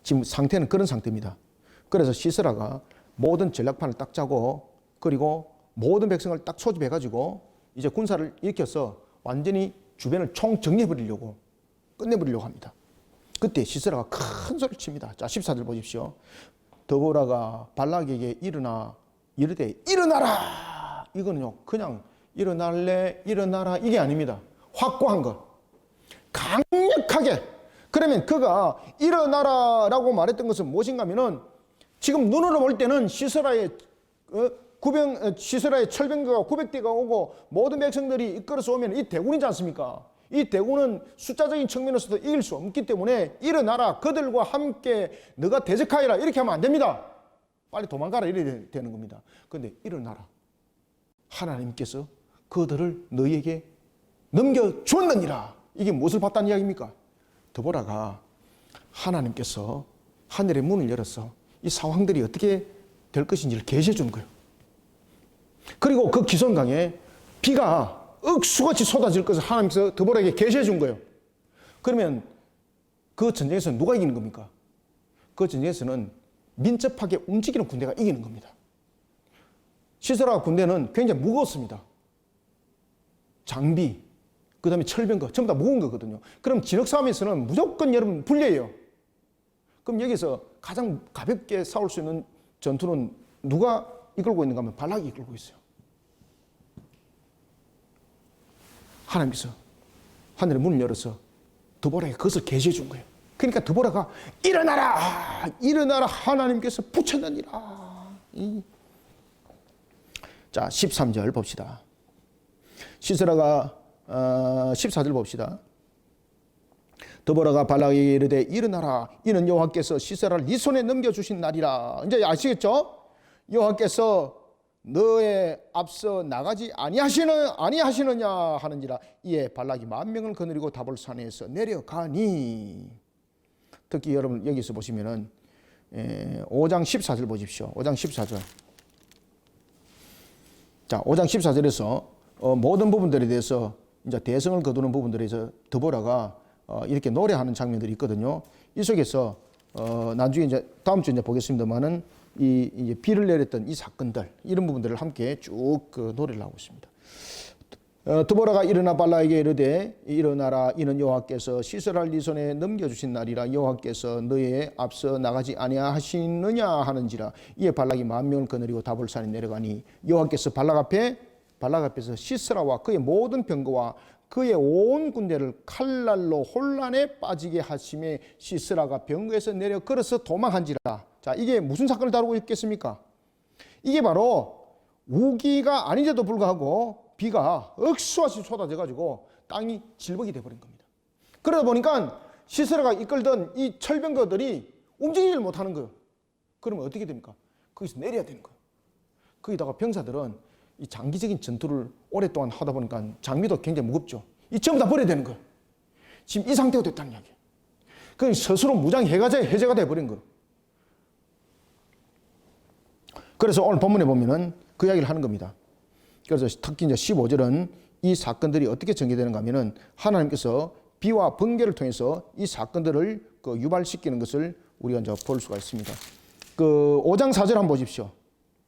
지금 상태는 그런 상태입니다. 그래서 시스라가 모든 전략판을 딱 짜고 그리고 모든 백성을 딱 소집해가지고 이제 군사를 일으켜서 완전히 주변을 총정리해버리려고 끝내버리려고 합니다. 그때 시스라가 큰 소리를 칩니다. 자, 14절 보십시오. 드보라가 발락에게 일어나 이르되 일어나라. 이거는요 그냥 일어날래 일어나라 이게 아닙니다. 확고한 것, 강력하게. 그러면 그가 일어나라라고 말했던 것은 무엇인가 하면은 지금 눈으로 볼 때는 시스라의 철병거가 900대가 오고 모든 백성들이 이끌어서 오면 이 대군이지 않습니까? 이 대군은 숫자적인 측면에서도 이길 수 없기 때문에 일어나라. 그들과 함께 너가 대적하여라. 이렇게 하면 안 됩니다. 빨리 도망가라. 이래야 되는 겁니다. 그런데 일어나라. 하나님께서 그들을 너희에게 넘겨주었느니라. 이게 무엇을 봤다는 이야기입니까? 드보라가 하나님께서 하늘의 문을 열어서 이 상황들이 어떻게 될 것인지를 계시해 준 거예요. 그리고 그 기손강에 비가 억수같이 쏟아질 것을 하나님께서 드보라에게 계시해 준 거예요. 그러면 그 전쟁에서는 누가 이기는 겁니까? 그 전쟁에서는 민첩하게 움직이는 군대가 이기는 겁니다. 시스라 군대는 굉장히 무거웠습니다. 장비, 그 다음에 철병거, 전부 다 무거운 거거든요. 그럼 진흙 싸움에서는 무조건 여러분 불리해요. 그럼 여기서 가장 가볍게 싸울 수 있는 전투는 누가 이끌고 있는가 하면 발락이 이끌고 있어요. 하나님께서 하늘의 문을 열어서 드보라에게 그것을 계시해 준 거예요. 그러니까 드보라가 일어나라! 일어나라! 하나님께서 붙였느니라. 자, 13절 봅시다. 시스라가 14절 봅시다. 드보라가 발락에게 이르되 일어나라. 이는 여호와께서 시스라를 네 손에 넘겨주신 날이라. 이제 아시겠죠? 여호와께서 너의 앞서 나가지 아니하시느냐 하는지라. 이에 발락이 10,000명을 거느리고 다볼산에서 내려가니. 특히 여러분 여기서 보시면은 5장 14절 보십시오. 5장 14절. 자, 5장 14절에서 모든 부분들에 대해서 이제 대성을 거두는 부분들에서 드보라가 이렇게 노래하는 장면들이 있거든요. 이 속에서 나중에 이제 다음 주에 이제 보겠습니다만은 이제 비를 내렸던 이 사건들 이런 부분들을 함께 쭉 그 노래를 하고 있습니다. 드보라가 일어나 발락에게 이르되 일어나라. 이는 여호와께서 시스라를 네 손에 넘겨주신 날이라. 여호와께서 너의 앞서 나가지 아니하시느냐 하는지라. 이에 발락이 10,000명을 거느리고 다볼산에 내려가니 여호와께서 발락 앞에서 시스라와 그의 모든 병거와 그의 온 군대를 칼날로 혼란에 빠지게 하심에 시스라가 병거에서 내려 걸어서 도망한지라. 자, 이게 무슨 사건을 다루고 있겠습니까? 이게 바로 우기가 아닌데도 불구하고 비가 억수같이 쏟아져 가지고 땅이 질벅이 돼버린 겁니다. 그러다 보니까 시스라가 이끌던 이 철병거들이 움직이질 못하는 거예요. 그러면 어떻게 됩니까? 거기서 내려야 되는 거예요. 거기다가 병사들은 이 장기적인 전투를 오랫동안 하다 보니까 장비도 굉장히 무겁죠. 이 전부 다 버려야 되는 거예요. 지금 이 상태가 됐다는 이야기예요. 그 스스로 무장 해제가 돼버린 거예요. 그래서 오늘 본문에 보면은 그 이야기를 하는 겁니다. 그래서 특히 이제 15절은 이 사건들이 어떻게 전개되는가 하면은 하나님께서 비와 번개를 통해서 이 사건들을 유발시키는 것을 우리가 이제 볼 수가 있습니다. 그 5장 4절 한번 보십시오.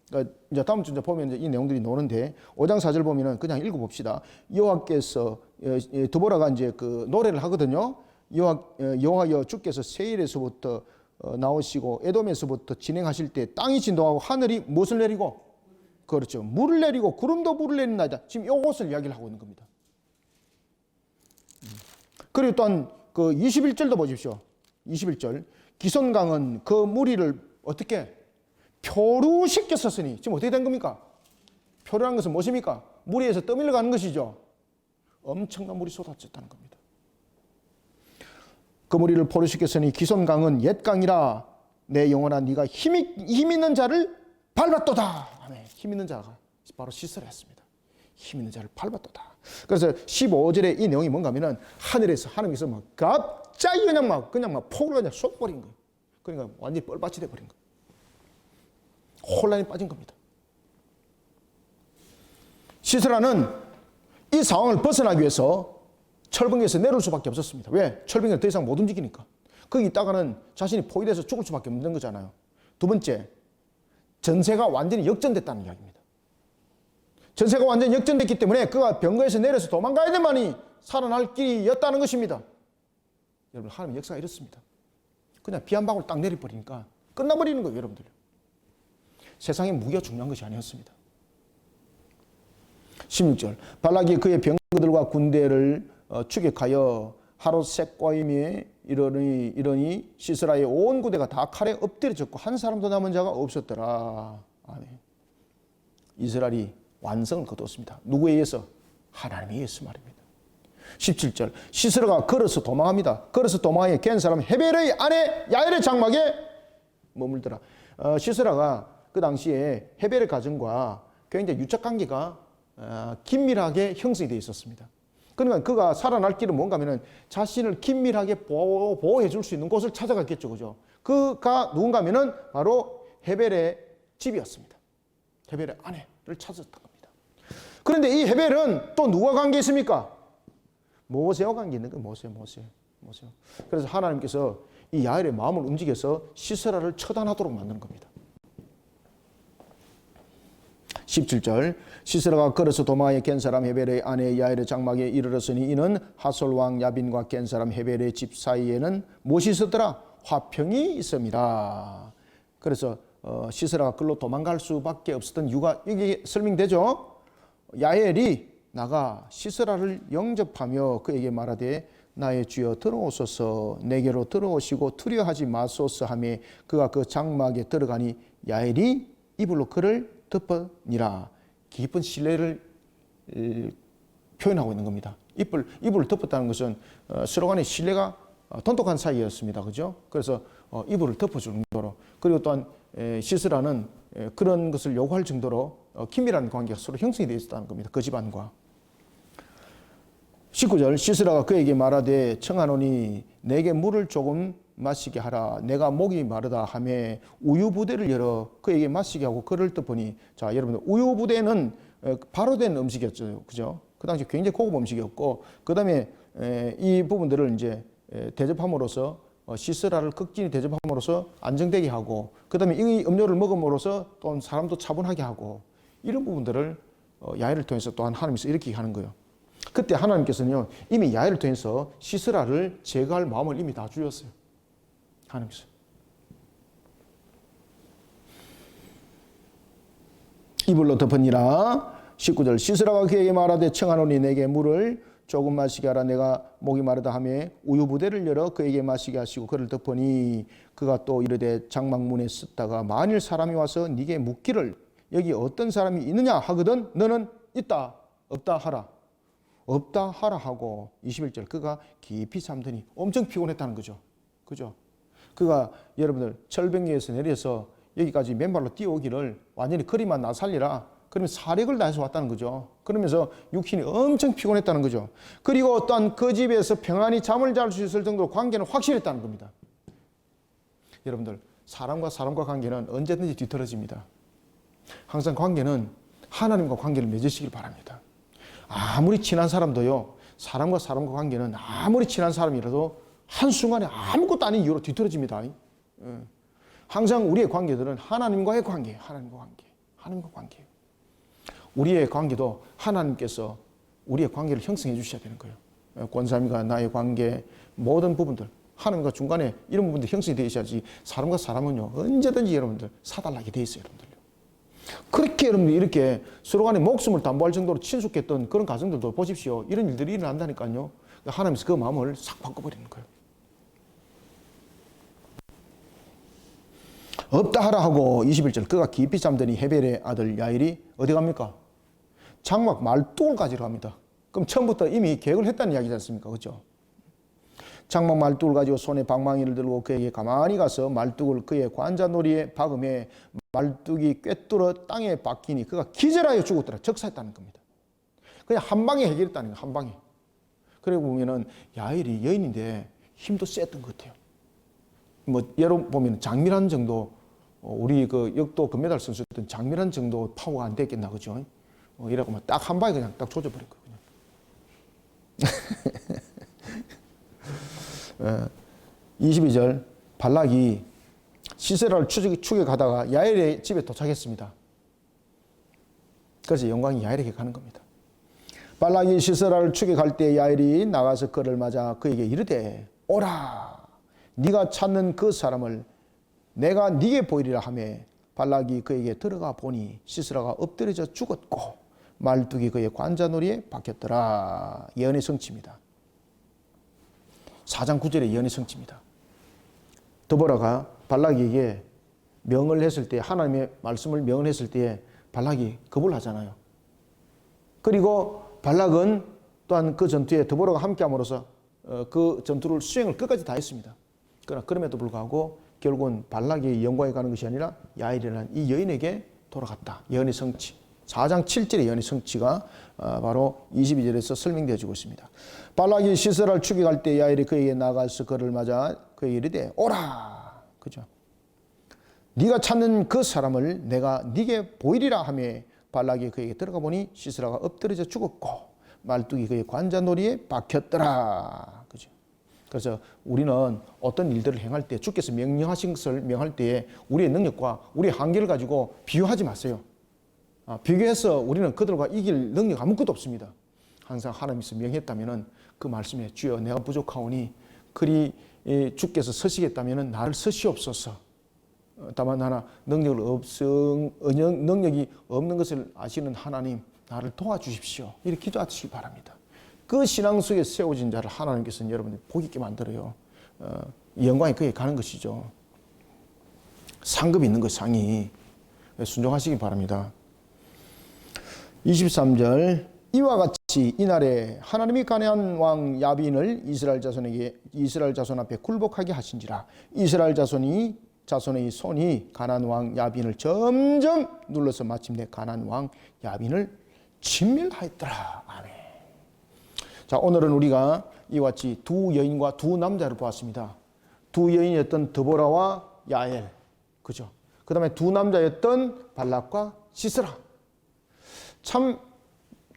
그러니까 이제 다음 주 이제 보면 이제 이 내용들이 나오는데 5장 4절 보면은 그냥 읽어봅시다. 여호와께서 드보라가 이제 그 노래를 하거든요. 여호와여 주께서 세일에서부터 나오시고 에돔에서부터 진행하실 때 땅이 진동하고 하늘이 무엇을 내리고 그렇죠. 물을 내리고 구름도 물을 내리는 날이다. 지금 이것을 이야기를 하고 있는 겁니다. 그리고 또한 그 21절도 보십시오. 21절. 기손강은 그 무리를 어떻게 표류시켜 썼으니 지금 어떻게 된 겁니까? 표류한 것은 무엇입니까? 무리에서 떠밀려 가는 것이죠. 엄청난 물이 쏟아졌다는 겁니다. 그 무리를 포류시켰으니 기손강은 옛 강이라 내 영혼아 네가 힘 있는 자를 밟았도다. 아멘. 힘 있는 자가 바로 시스라였습니다. 힘 있는 자를 밟았도다. 그래서 15절에 이 내용이 뭔가 하면은 하늘에서 하나님께서 막 갑자기 그냥 막 폭우를 그냥 쏟아버린 거예요. 그러니까 완전히 뻘밭이 돼버린 거예요. 혼란에 빠진 겁니다. 시스라는 이 상황을 벗어나기 위해서 철병에서 내려올 수밖에 없었습니다. 왜? 철병이 더 이상 못 움직이니까. 거기 있다가는 자신이 포위돼서 죽을 수밖에 없는 거잖아요. 두 번째, 전세가 완전히 역전됐다는 이야기입니다. 전세가 완전히 역전됐기 때문에 그가 병거에서 내려서 도망가야 되만이 살아날 길이었다는 것입니다. 여러분, 하나님 역사가 이렇습니다. 그냥 비 한 방울 딱 내려버리니까 끝나버리는 거예요, 여러분들. 세상에 무기가 중요한 것이 아니었습니다. 16절. 발락이 그의 병거들과 군대를 추격하여 하롯셋과임에 이러니 시스라의 온 군대가 다 칼에 엎드려졌고 한 사람도 남은 자가 없었더라. 아멘. 이스라엘이 완성을 거두었습니다. 누구에 의해서? 하나님에 의해서 말입니다. 17절 시스라가 걸어서 도망합니다. 걸어서 도망하여 겐 사람 헤벨의 아내 야엘의 장막에 머물더라. 시스라가 그 당시에 헤벨의 가정과 굉장히 유착 관계가 긴밀하게 형성이 되어 있었습니다. 그러니까 그가 살아날 길은 뭔가 하면은 자신을 긴밀하게 보호해 줄 수 있는 곳을 찾아갔겠죠. 그죠? 그가 누군가 하면은 바로 헤벨의 집이었습니다. 헤벨의 아내를 찾았던 겁니다. 그런데 이 헤벨은 또 누가 관계 있습니까? 모세와 관계 있는 거예요. 모세. 그래서 하나님께서 이 야엘의 마음을 움직여서 시스라를 처단하도록 만드는 겁니다. 17절 시스라가 걸어서 도망하여 겐 사람 헤벨의 아내 야엘의 장막에 이르렀으니 이는 하솔 왕 야빈과 겐 사람 헤벨의 집 사이에는 무엇이 있었더라? 화평이 있습니다. 그래서 시스라가 끌로 도망갈 수밖에 없었던 이유가 이게 설명되죠. 야엘이 나가 시스라를 영접하며 그에게 말하되 나의 주여 들어오소서 내게로 들어오시고 두려워하지 마소서 하며 그가 그 장막에 들어가니 야엘이 이불로 그를 덮으니라. 깊은 신뢰를 표현하고 있는 겁니다. 이불을 덮었다는 것은 서로 간의 신뢰가 돈독한 사이였습니다. 그죠? 그래서 이불을 덮어주는 정도로 그리고 또한 시스라는 그런 것을 요구할 정도로 긴밀한 관계가 서로 형성이 되어 있었다는 겁니다. 그 집안과. 19절 시스라가 그에게 말하되 청하노니 내게 물을 조금 마시게 하라. 내가 목이 마르다 하매 우유부대를 열어 그에게 마시게 하고 그를 덮으니 자 여러분들 우유부대는 바로 된 음식이었죠. 그죠? 그 당시 굉장히 고급 음식이었고 그 다음에 이 부분들을 이제 대접함으로써 시스라를 극진히 대접함으로써 안정되게 하고 그 다음에 이 음료를 먹음으로써 또 사람도 차분하게 하고 이런 부분들을 야엘을 통해서 또한 하나님께서 일으키게 하는 거예요. 그때 하나님께서는요 이미 야엘을 통해서 시스라를 제거할 마음을 이미 다 주셨어요. 하나님께서. 이불로 덮으니라. 19절 시스라가 그에게 말하되 청하노니 내게 물을 조금 마시게 하라. 내가 목이 마르다 하며 우유부대를 열어 그에게 마시게 하시고 그를 덮으니 그가 또 이르되 장막문에 섰다가 만일 사람이 와서 네게 묻기를 여기 어떤 사람이 있느냐 하거든 너는 있다 없다 하라. 없다 하라 하고 21절 그가 깊이 잠드니 엄청 피곤했다는 거죠. 그죠? 그가 여러분들 철벽리에서 내려서 여기까지 맨발로 뛰어오기를 완전히 거리만 나 살리라. 그러면 사력을 다해서 왔다는 거죠. 그러면서 육신이 엄청 피곤했다는 거죠. 그리고 또한 그 집에서 평안히 잠을 잘 수 있을 정도로 관계는 확실했다는 겁니다. 여러분들 사람과 관계는 언제든지 뒤틀어집니다. 항상 관계는 하나님과 관계를 맺으시길 바랍니다. 아무리 친한 사람도요 사람과 관계는 아무리 친한 사람이라도 한순간에 아무것도 아닌 이유로 뒤틀어집니다. 항상 우리의 관계들은 하나님과의 관계예요. 하나님과 관계. 우리의 관계도 하나님께서 우리의 관계를 형성해 주셔야 되는 거예요. 권사님과 나의 관계 모든 부분들 하나님과 중간에 이런 부분들 형성이 되어 있어야지 사람과 사람은요 언제든지 여러분들 사달라게 되어 있어요. 여러분들요. 그렇게 여러분들 이렇게 서로 간에 목숨을 담보할 정도로 친숙했던 그런 가정들도 보십시오. 이런 일들이 일어난다니까요. 하나님께서 그 마음을 싹 바꿔버리는 거예요. 없다 하라 하고 21절 그가 깊이 잠드니 헤벨의 아들 야엘이 어디 갑니까? 장막 말뚝을 가지러 갑니다. 그럼 처음부터 이미 계획을 했다는 이야기지 않습니까? 그렇죠? 장막 말뚝을 가지고 손에 방망이를 들고 그에게 가만히 가서 말뚝을 그의 관자놀이에 박음에 말뚝이 꿰뚫어 땅에 박히니 그가 기절하여 죽었더라. 적사했다는 겁니다. 그냥 한 방에 해결했다는 거예요. 한 방에. 그리고 보면은 야엘이 여인인데 힘도 셌던 것 같아요. 뭐 여러분 보면 장미란 정도 우리 그 역도 금메달 선수였던 장미란 정도 파워가 안 됐겠나 그죠? 이라고 딱 한 방에 그냥 딱 조져버릴 거예요. 22절 발락이 시세라를 추격하다가 야엘의 집에 도착했습니다. 그래서 영광이 야엘에게 가는 겁니다. 발락이 시세라를 추격할 때 야엘이 나가서 그를 맞아 그에게 이르되 오라 네가 찾는 그 사람을 내가 네게 보이리라 하매 발락이 그에게 들어가 보니 시스라가 엎드려져 죽었고 말뚝이 그의 관자놀이에 박혔더라. 예언의 성취입니다. 4장 9절의 예언의 성취입니다. 드보라가 발락에게 명을 했을 때 하나님의 말씀을 명을 했을 때 발락이 거부를 하잖아요. 그리고 발락은 또한 그 전투에 드보라가 함께함으로써 그 전투를 수행을 끝까지 다 했습니다. 그러나 그럼에도 불구하고 결국은 발락이 영광에 가는 것이 아니라 야엘이라는 이 여인에게 돌아갔다. 여인의 성취. 4장 7절의 여인의 성취가 바로 22절에서 설명되어지고 있습니다. 발락이 시세라를 추격할 때 야엘이 그에게 나가서 그를 맞아 그에게 이르되 오라. 그죠? 네가 찾는 그 사람을 내가 네게 보이리라 하며 발락이 그에게 들어가 보니 시세라가 엎드려져 죽었고 말뚝이 그의 관자놀이에 박혔더라. 그죠? 그래서 우리는 어떤 일들을 행할 때 주께서 명령하신 것을 명할 때에 우리의 능력과 우리의 한계를 가지고 비교하지 마세요. 비교해서 우리는 그들과 이길 능력 아무것도 없습니다. 항상 하나님께서 명했다면 그 말씀에 주여 내가 부족하오니 그리 주께서 서시겠다면 나를 서시옵소서. 다만 하나 능력이 없는 것을 아시는 하나님 나를 도와주십시오. 이렇게 기도하시기 바랍니다. 그 신앙 속에 세워진 자를 하나님께서는 여러분들 복 있게 만들어요. 영광이 그에 가는 것이죠. 상급이 있는 것 상이 순종하시기 바랍니다. 23절 이와 같이 이날에 하나님이 가나안 왕 야빈을 이스라엘 자손 앞에 굴복하게 하신지라 이스라엘 자손의 손이 가나안 왕 야빈을 점점 눌러서 마침내 가나안 왕 야빈을 진멸하였더라. 아멘. 자, 오늘은 우리가 이와 같이 두 여인과 두 남자를 보았습니다. 두 여인이었던 드보라와 야엘, 그죠? 그 다음에 두 남자였던 발락과 시스라. 참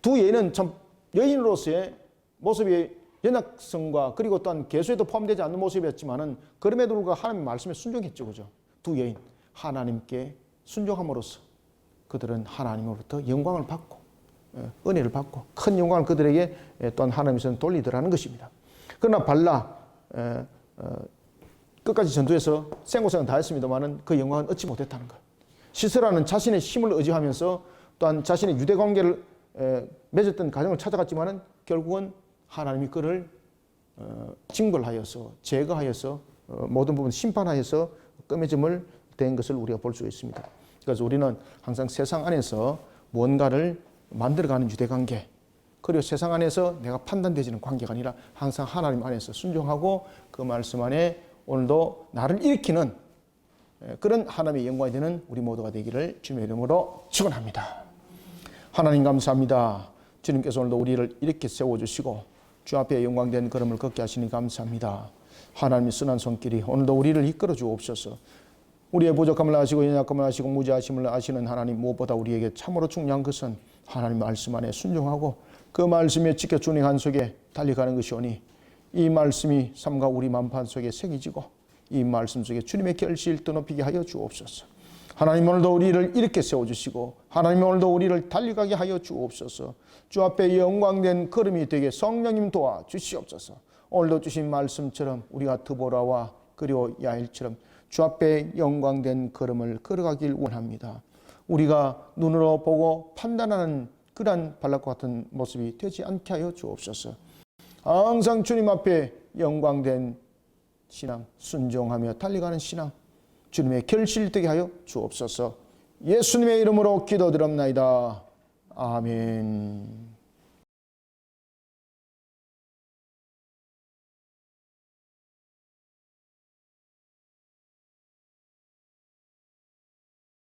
두 여인은 참 여인으로서의 모습이 연약성과 그리고 또한 계수에도 포함되지 않는 모습이었지만은 그럼에도 불구하고 하나님의 말씀에 순종했죠, 그죠? 두 여인 하나님께 순종함으로써 그들은 하나님으로부터 영광을 받고 은혜를 받고 큰 영광을 그들에게 또한 하나님께서는 돌리더라는 것입니다. 그러나 발락 끝까지 전투에서 생고생은 다 했습니다만은 그 영광은 얻지 못했다는 것. 시스라는 자신의 힘을 의지하면서 또한 자신의 유대 관계를 맺었던 가정을 찾아갔지만은 결국은 하나님이 그를 징벌하여서 제거하여서 모든 부분 심판하여서 끄매짐을 된 것을 우리가 볼 수 있습니다. 그래서 우리는 항상 세상 안에서 뭔가를 만들어가는 유대관계 그리고 세상 안에서 내가 판단되지는 관계가 아니라 항상 하나님 안에서 순종하고 그 말씀 안에 오늘도 나를 일으키는 그런 하나님의 영광이 되는 우리 모두가 되기를 주님의 이름으로 축원합니다. 하나님 감사합니다. 주님께서 오늘도 우리를 이렇게 세워주시고 주 앞에 영광된 걸음을 걷게 하시니 감사합니다. 하나님의 선한 손길이 오늘도 우리를 이끌어 주옵소서. 우리의 부족함을 아시고 연약함을 아시고 무지하심을 아시는 하나님, 무엇보다 우리에게 참으로 중요한 것은 하나님 말씀 안에 순종하고 그 말씀에 지켜 주님 한 속에 달려가는 것이오니 이 말씀이 삶과 우리 만판 속에 새겨지고 이 말씀 속에 주님의 결실을 떠높이게 하여 주옵소서. 하나님 오늘도 우리를 이렇게 세워주시고 하나님 오늘도 우리를 달려가게 하여 주옵소서. 주 앞에 영광된 걸음이 되게 성령님 도와 주시옵소서. 오늘도 주신 말씀처럼 우리가 드보라와 그리고 야엘처럼 주 앞에 영광된 걸음을 걸어가길 원합니다. 우리가 눈으로 보고 판단하는 그러한 발락과 같은 모습이 되지 않게 하여 주옵소서. 항상 주님 앞에 영광된 신앙, 순종하며 달려가는 신앙, 주님의 결실되게 하여 주옵소서. 예수님의 이름으로 기도드립나이다. 아멘.